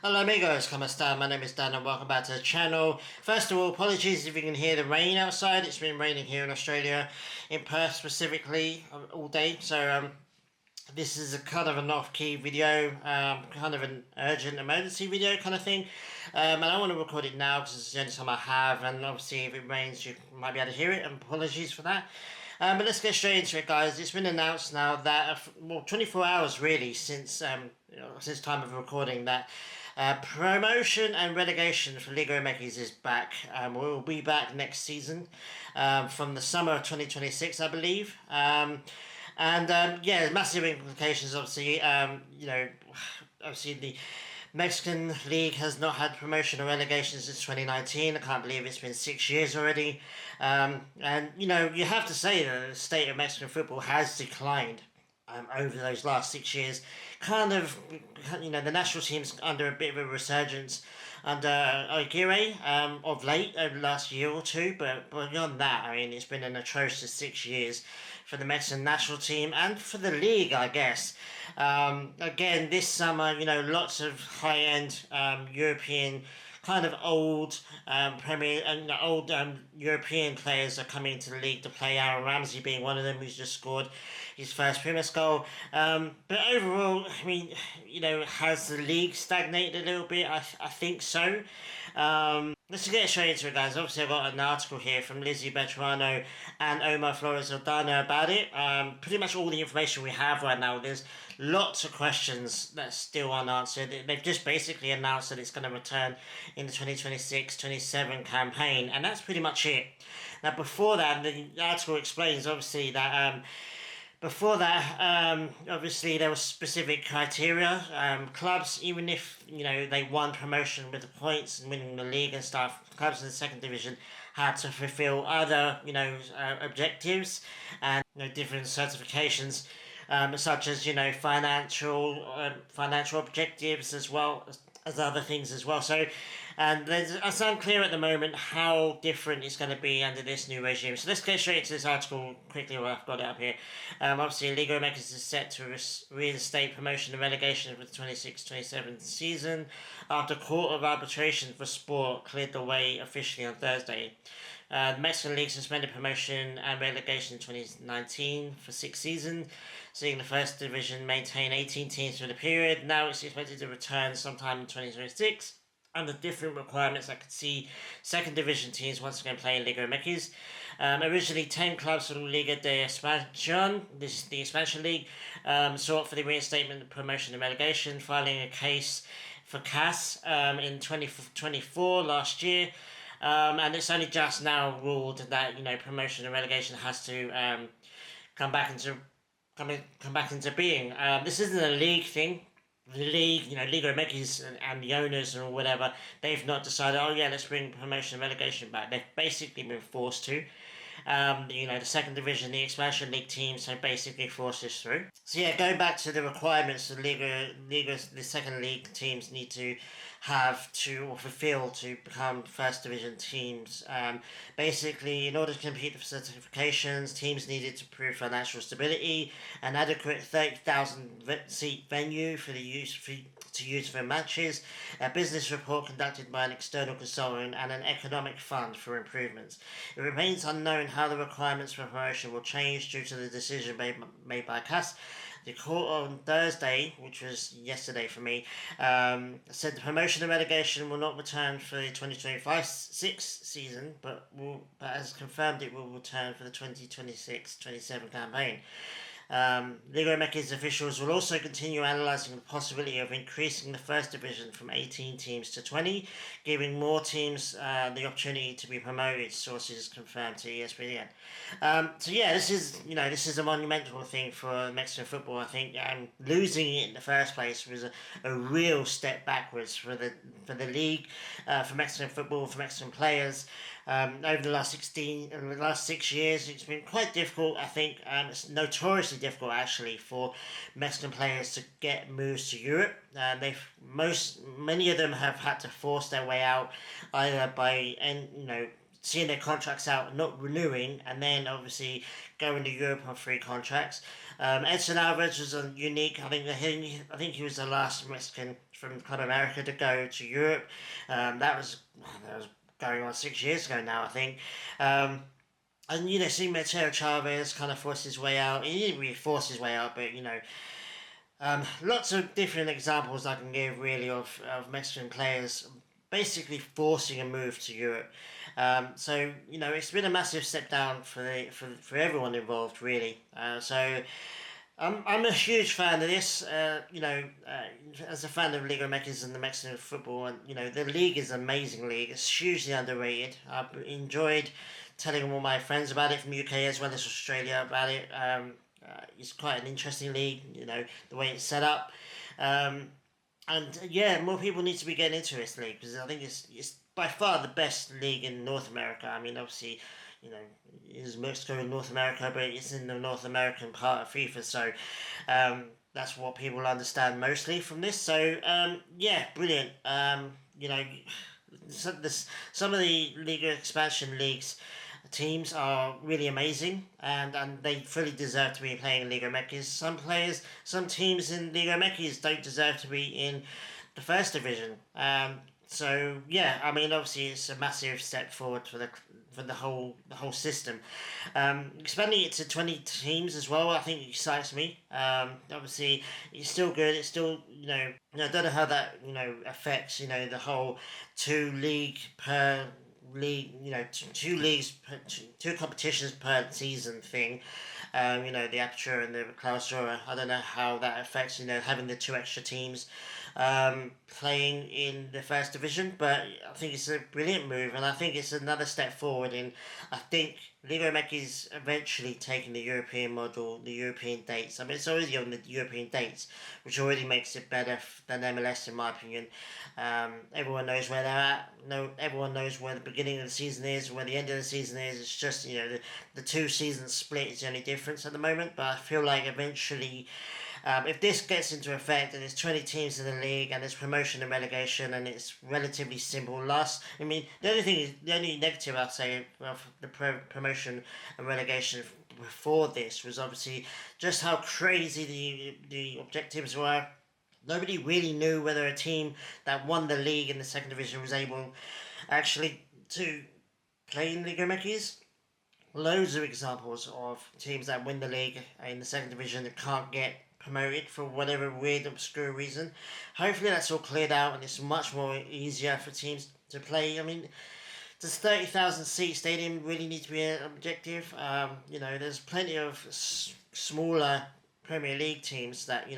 Hello amigos, ¿cómo está? My name is Dan and welcome back to the channel. First of all, apologies if you can hear the rain outside. It's been raining here in Australia, in Perth specifically, all day. So this is a kind of an off-key video, kind of an urgent emergency video kind of thing. And I want to record it now because it's the only time I have, and obviously if it rains you might be able to hear it, and apologies for that. But let's get straight into it, guys. It's been announced now that, well, 24 hours really since time of recording, that promotion and relegation for Ligamx is back. We'll be back next season from the summer of 2026, I believe. Yeah, massive implications. Obviously, obviously the Mexican League has not had promotion or relegation since 2019. I can't believe it's been 6 years already. You have to say that the state of Mexican football has declined over those last 6 years. The national team's under a bit of a resurgence under Aguirre of late, over the last year or two, but beyond that, I mean, it's been an atrocious 6 years for the Mexican national team and for the league, I guess. Again, this summer, lots of high-end European kind of old Premier and old European players are coming to the league to play. Aaron Ramsey being one of them, who's just scored his first Premier goal. But overall, I mean, has the league stagnated a little bit? I think so. Let's get straight into it, guys. Obviously, I've got an article here from Lizzie Betrano and Omar Flores Aldana about it. Pretty much all the information we have right now. There's lots of questions that's still unanswered. They've just basically announced that it's going to return in the 2026-27 campaign, and that's pretty much it. Now, before that, the article explains, obviously, that before that, obviously there was specific criteria. Clubs, even if they won promotion with the points and winning the league and stuff, clubs in the second division had to fulfil other objectives and different certifications, such as financial objectives as well as other things as well. So, and it's unclear at the moment how different it's going to be under this new regime. So let's get straight into this article quickly while I've got it up here. Obviously, Ligamx is set to reinstate promotion and relegation for the 26-27 season after Court of Arbitration for Sport cleared the way officially on Thursday. The Mexican League suspended promotion and relegation in 2019 for 6 seasons, seeing the first division maintain 18 teams for the period. Now it's expected to return sometime in 2026 under different requirements that could see second division teams once again playing Liga MX. Originally 10 clubs from Liga de Expansión, this is the expansion league, sought for the reinstatement of promotion and relegation, filing a case for CAS in 2024 last year. And it's only just now ruled that promotion and relegation has to come back into being. This isn't a league thing. The league, Liga MX and the owners or whatever, they've not decided, oh yeah, let's bring promotion and relegation back. They've basically been forced to. The second division, the expansion league teams have basically forced this through. So yeah, going back to the requirements the the second league teams need to have to or fulfill to become first division teams. Basically, in order to compete for certifications, teams needed to prove financial stability, an adequate 30,000 seat venue to use for matches, a business report conducted by an external consultant, and an economic fund for improvements. It remains unknown how the requirements for promotion will change due to the decision made by CAS. The court on Thursday, which was yesterday for me, said the promotion and relegation will not return for the 2025-6 season, but has confirmed it will return for the 2026-27 campaign. Liga MX officials will also continue analysing the possibility of increasing the first division from 18 teams to 20, giving more teams the opportunity to be promoted, sources confirmed to ESPN. So yeah, this is a monumental thing for Mexican football. I think losing it in the first place was a real step backwards for the league, for Mexican football, for Mexican players. Over the last 6 years, it's been quite difficult. I think it's notoriously difficult actually for Mexican players to get moves to Europe. Many of them have had to force their way out either by seeing their contracts out, not renewing, and then obviously going to Europe on free contracts. Edson Alvarez was a unique. I think he was the last Mexican from Club America to go to Europe. That was going on 6 years ago now, I think. Um, and seeing Mateo Chavez kind of force his way out. He didn't really force his way out, but lots of different examples I can give really of Mexican players basically forcing a move to Europe. It's been a massive step down for everyone involved really. I'm a huge fan of this. As a fan of Liga MX and the Mexican football, and the league is an amazing league. It's hugely underrated. I've enjoyed telling all my friends about it from UK as well as Australia about it. It's quite an interesting league. The way it's set up, um, and yeah, more people need to be getting into this league because I think it's by far the best league in North America. I mean, obviously, you know, is Mexico in North America, but it's in the North American part of FIFA. So that's what people understand mostly from this. So yeah, brilliant. Some of the Liga expansion leagues teams are really amazing and they fully deserve to be playing in Liga MX. Some teams in Liga MX don't deserve to be in the first division. So yeah, I mean obviously it's a massive step forward for the whole system. Expanding it to 20 teams as well, I think excites me. Obviously it's still good. It's still I don't know how that affects the whole two league, two leagues, two competitions per season thing. The Aperture and the Clausura. I don't know how that affects, having the two extra teams playing in the first division, but I think it's a brilliant move, and I think it's another step forward in, I think, Liga MX is eventually taking the European model, the European dates. I mean, it's already on the European dates, which already makes it better than MLS, in my opinion. Everyone knows where they're at. No, everyone knows where the beginning of the season is, where the end of the season is. It's just the two seasons split is the only difference at the moment. But I feel like eventually, if this gets into effect and there's 20 teams in the league and there's promotion and relegation and it's relatively simple. The only negative I'll say of the promotion and relegation before this was obviously just how crazy the objectives were. Nobody really knew whether a team that won the league in the second division was able actually to play in Liga MX. Loads of examples of teams that win the league in the second division that can't get promoted for whatever weird obscure reason. Hopefully that's all cleared out and it's much more easier for teams to play. I mean, does 30,000 seat stadium really need to be an objective? There's plenty of smaller Premier League teams that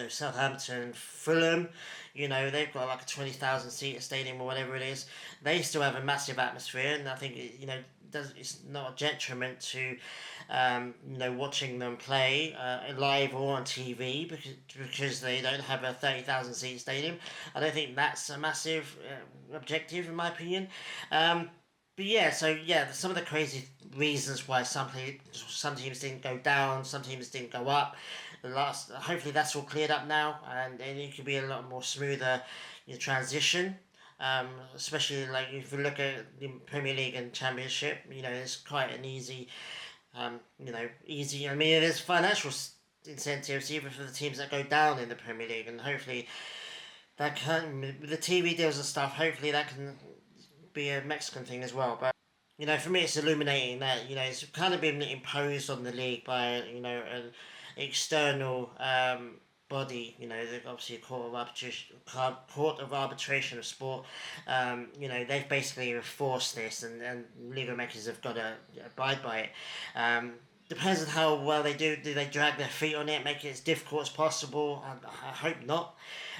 Southampton, Fulham, they've got like a 20,000 seat stadium or whatever it is. They still have a massive atmosphere, and I think it's not a detriment to watching them play live or on TV because they don't have a 30,000 seat stadium. I don't think that's a massive objective in my opinion. But yeah, some of the crazy reasons why some teams didn't go down, some teams didn't go up. Hopefully that's all cleared up now, and it could be a lot more smoother transition. Especially like if you look at the Premier League and Championship, it's quite an easy, easy. I mean, there's financial incentives even for the teams that go down in the Premier League, and hopefully that can with the TV deals and stuff. Hopefully that can be a Mexican thing as well, but. For me, it's illuminating that it's kind of been imposed on the league by an external body. Obviously court of arbitration of sport. They've basically forced this, and legal makers have got to abide by it. Depends on how well they do. Do they drag their feet on it, make it as difficult as possible? I hope not.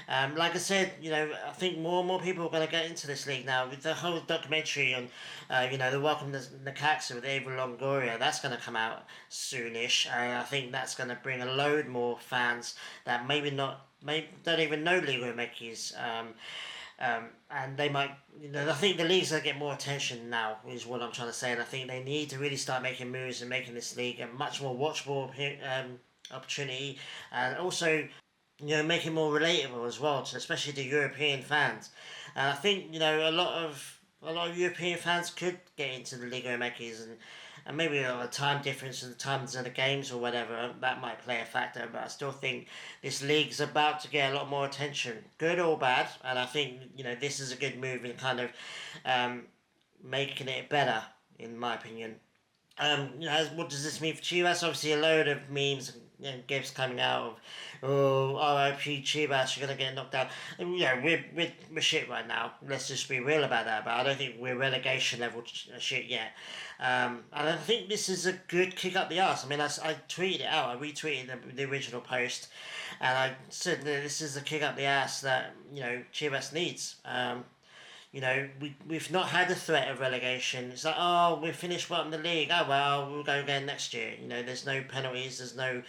Like I said, I think more and more people are going to get into this league now with the whole documentary on, the Welcome to Necaxa with Ava Longoria. That's going to come out soonish, and I think that's going to bring a load more fans that don't even know Liga MX. And they might, I think the league's going to get more attention now, is what I'm trying to say. And I think they need to really start making moves and making this league a much more watchable opportunity. And also, make it more relatable as well, to especially the European fans. And I think, a lot of a lot of European fans could get into the Liga MX, and maybe a time difference in the times of the games or whatever, that might play a factor, but I still think this league's about to get a lot more attention, good or bad, and I think, this is a good move in kind of um, making it better, in my opinion. What does this mean for Chivas? Obviously, a load of memes and gifs coming out of, oh, RIP Chivas, you're gonna get knocked out. And, we're shit right now. Let's just be real about that. But I don't think we're relegation level shit yet. And I think this is a good kick up the arse. I mean, I tweeted it out. I retweeted the original post, and I said that this is the kick up the ass that Chivas needs. We've not had a threat of relegation. It's like, oh, we've finished bottom of the league. Oh, well, we'll go again next year. There's no penalties, there's no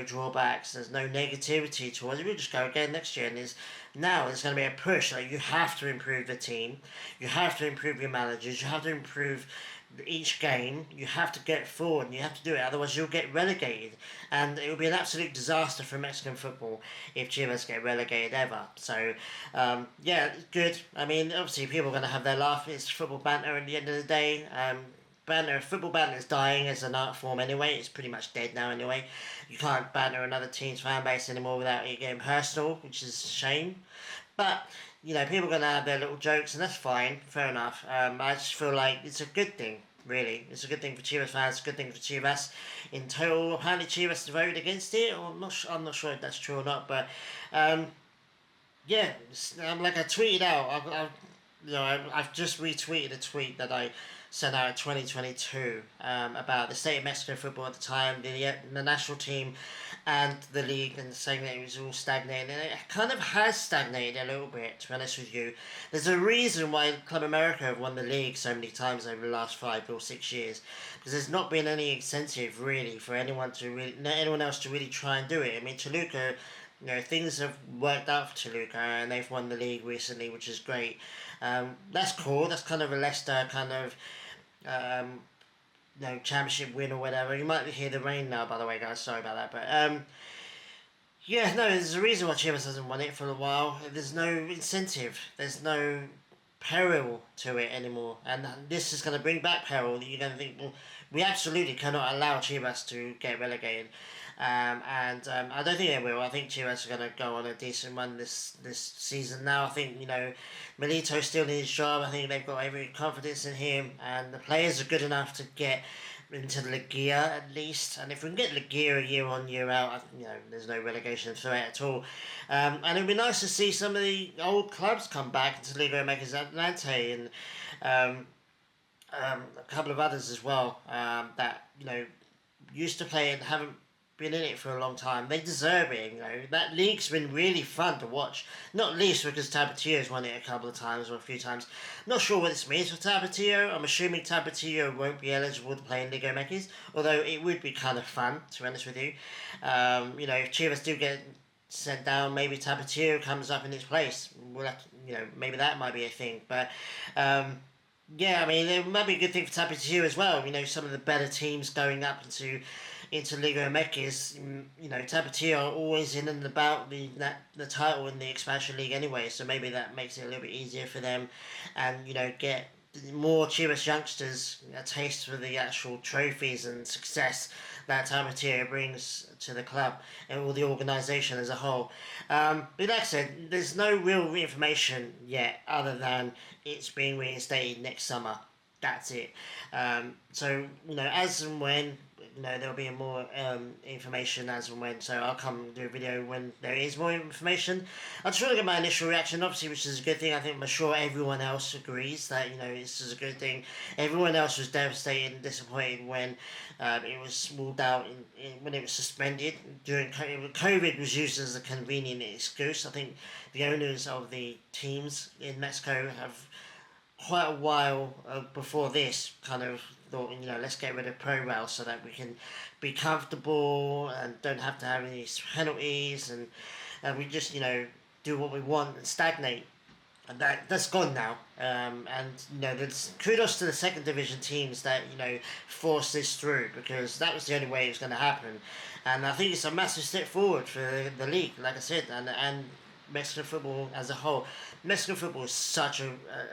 drawbacks, there's no negativity towards it. We'll just go again next year. And there's going to be a push. Like, you have to improve the team. You have to improve your managers. You have to improve each game. You have to get forward and you have to do it, otherwise you'll get relegated, and it will be an absolute disaster for Mexican football if Chivas get relegated ever. So good. I mean, obviously people are going to have their laugh. It's football banter at the end of the day. Football banter is dying as an art form anyway. It's pretty much dead now anyway. You can't banter another team's fan base anymore without it getting personal, which is a shame. But people are going to have their little jokes, and that's fine, fair enough. I just feel like it's a good thing, really. It's a good thing for Chivas fans, a good thing for Chivas. In total, apparently Chivas voted against it, or I'm not sure if that's true or not, but like I tweeted out, I've just retweeted a tweet that I sent out in 2022 about the state of Mexican football at the time, the national team, and the league, and saying that it was all stagnating. And it kind of has stagnated a little bit, to be honest with you. There's a reason why Club America have won the league so many times over the last 5 or 6 years, because there's not been any incentive really for anyone else to really try and do it. I mean, Toluca, things have worked out for Toluca, and they've won the league recently, which is great. That's cool. That's kind of a Leicester kind of championship win or whatever. You might hear the rain now, by the way, guys. Sorry about that, but there's a reason why Chivas hasn't won it for a while. There's no incentive. There's no peril to it anymore, and this is going to bring back peril. You're going to think, well, we absolutely cannot allow Chivas to get relegated. I don't think they will. I think Chivas are going to go on a decent run this season now. I think, Milito still needs his job. I think they've got every confidence in him, and the players are good enough to get into Ligia at least. And if we can get Ligia year on, year out, there's no relegation threat at all. And it'd be nice to see some of the old clubs come back into Liga MX Atlante, and a couple of others as well that used to play and haven't been in it for a long time. They deserve it. That league's been really fun to watch, not least because Tapatio's won it a couple of times or a few times. Not sure what this means for Tapatio. I'm assuming Tapatio won't be eligible to play in Liga MX, although it would be kind of fun, to be honest with you. If Chivas do get sent down, maybe Tapatio comes up in its place. We'll have to, maybe that might be a thing, but I mean, it might be a good thing for Tapatio as well. Some of the better teams going up into Liga MX, Tapatio are always in and about the title in the expansion league anyway, so maybe that makes it a little bit easier for them, and get more Chivas youngsters a taste for the actual trophies and success that Tapatio brings to the club and all the organisation as a whole. But like I said, there's no real information yet other than it's being reinstated next summer. That's it. So, as and when, there'll be more information as and when, so I'll come do a video when there is more information. I just want to get my initial reaction, obviously, which is a good thing. I'm sure everyone else agrees that, this is a good thing. Everyone else was devastated and disappointed when it was ruled out, when it was suspended. During COVID was used as a convenient excuse. I think the owners of the teams in Mexico have quite a while before this kind of thought, let's get rid of pro rail so that we can be comfortable and don't have to have any penalties, and we just do what we want and stagnate. And that's gone now. There's kudos to the second division teams that forced this through, because that was the only way it was going to happen. And I think it's a massive step forward for the league, like I said, and Mexican football as a whole. Mexican football is such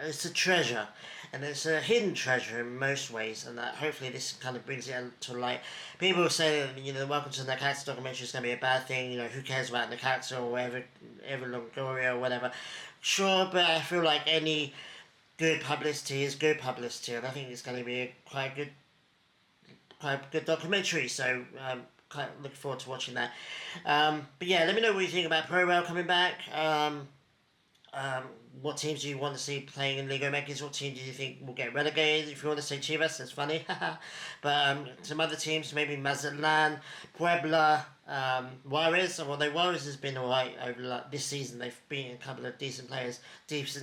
it's a treasure, and it's a hidden treasure in most ways, and that hopefully this kind of brings it to light. People say that the Welcome to Necaxa documentary is going to be a bad thing. Who cares about Necaxa or ever Longoria or whatever. Sure, but I feel like any good publicity is good publicity, and I think it's going to be a quite good documentary. So quite looking forward to watching that. But yeah, let me know what you think about Pro Rail coming back. What teams do you want to see playing in Ligamx? What team do you think will get relegated? If you want to say Chivas, that's funny. But some other teams, maybe Mazatlan, Puebla, Juarez. Although Juarez has been alright over this season, they've beaten a couple of decent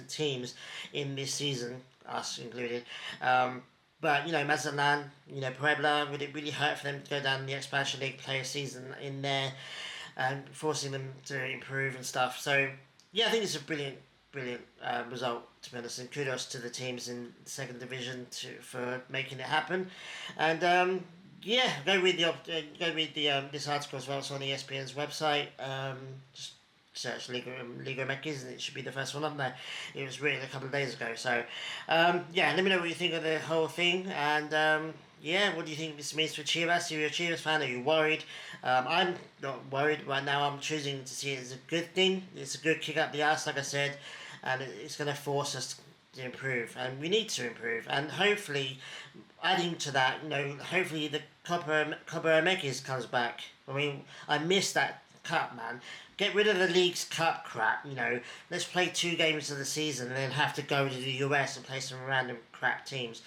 teams in this season, us included. But Mazatlan, Puebla, would it really hurt for them to go down the expansion league, play a season in there, and forcing them to improve and stuff? So yeah, I think it's a brilliant result, to be honest, and kudos to the teams in the second division for making it happen. And yeah, go read this article as well. It's on ESPN's website. Just search Ligamx and it should be the first one on there. It was written a couple of days ago. So yeah, let me know what you think of the whole thing. And yeah, what do you think this means for Chivas? If you're a Chivas fan, are you worried? I'm not worried right now. I'm choosing to see it as a good thing. It's a good kick up the ass, like I said, and it's going to force us to improve, and we need to improve. And hopefully, adding to that, hopefully the Copa MX comes back. I mean, I miss that cup, man. Get rid of the League's Cup crap, Let's play 2 games of the season and then have to go to the US and play some random crap teams.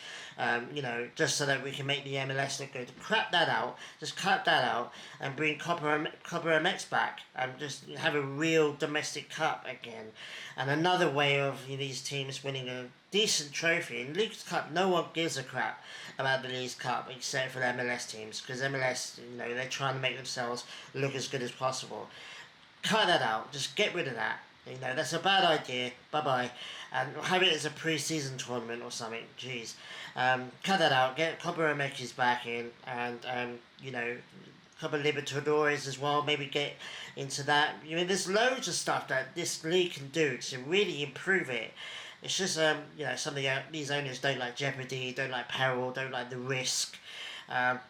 Just so that we can make the MLS look good. Crap that out. Just cut that out and bring Copa MX back and just have a real domestic cup again. And another way of these teams winning a decent trophy. In League's Cup, no one gives a crap about the League's Cup except for the MLS teams, because MLS, they're trying to make themselves look as good as possible. Cut that out. Just get rid of that. That's a bad idea. Bye-bye. And have it as a pre-season tournament or something. Jeez. Cut that out. Get Copa MX back in. And, Copa Libertadores as well. Maybe get into that. There's loads of stuff that this league can do to really improve it. It's just, something these owners don't like jeopardy, don't like peril, don't like the risk.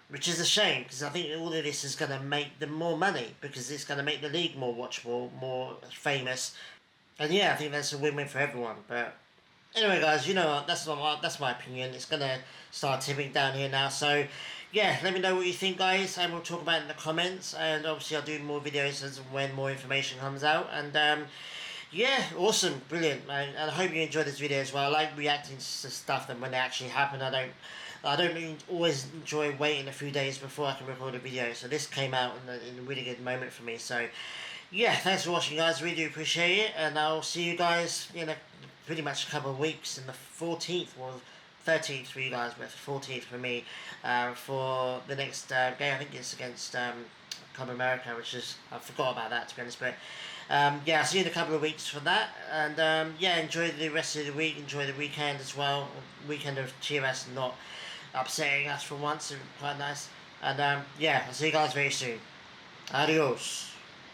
Which is a shame, because I think all of this is going to make them more money, because it's going to make the league more watchable, more famous, and yeah, I think that's a win-win for everyone. But anyway, guys, what, that's my opinion. It's going to start tipping down here now, so yeah, let me know what you think, guys, and we'll talk about it in the comments, and obviously I'll do more videos as when more information comes out. And yeah, awesome, brilliant, man. And I hope you enjoyed this video as well. I like reacting to stuff that when they actually happen. I don't always enjoy waiting a few days before I can record a video, so this came out in a really good moment for me. So yeah, thanks for watching, guys. Really do appreciate it, and I'll see you guys in pretty much a couple of weeks, in the 14th or 13th for you guys, but 14th for me, for the next game. I think it's against Copa America, which is, I forgot about that, to be honest. But yeah, I'll see you in a couple of weeks for that. And yeah, enjoy the rest of the week. Enjoy the weekend as well. Weekend of Chivas not upsetting us for once. Quite nice. And yeah, I'll see you guys very soon. Adios.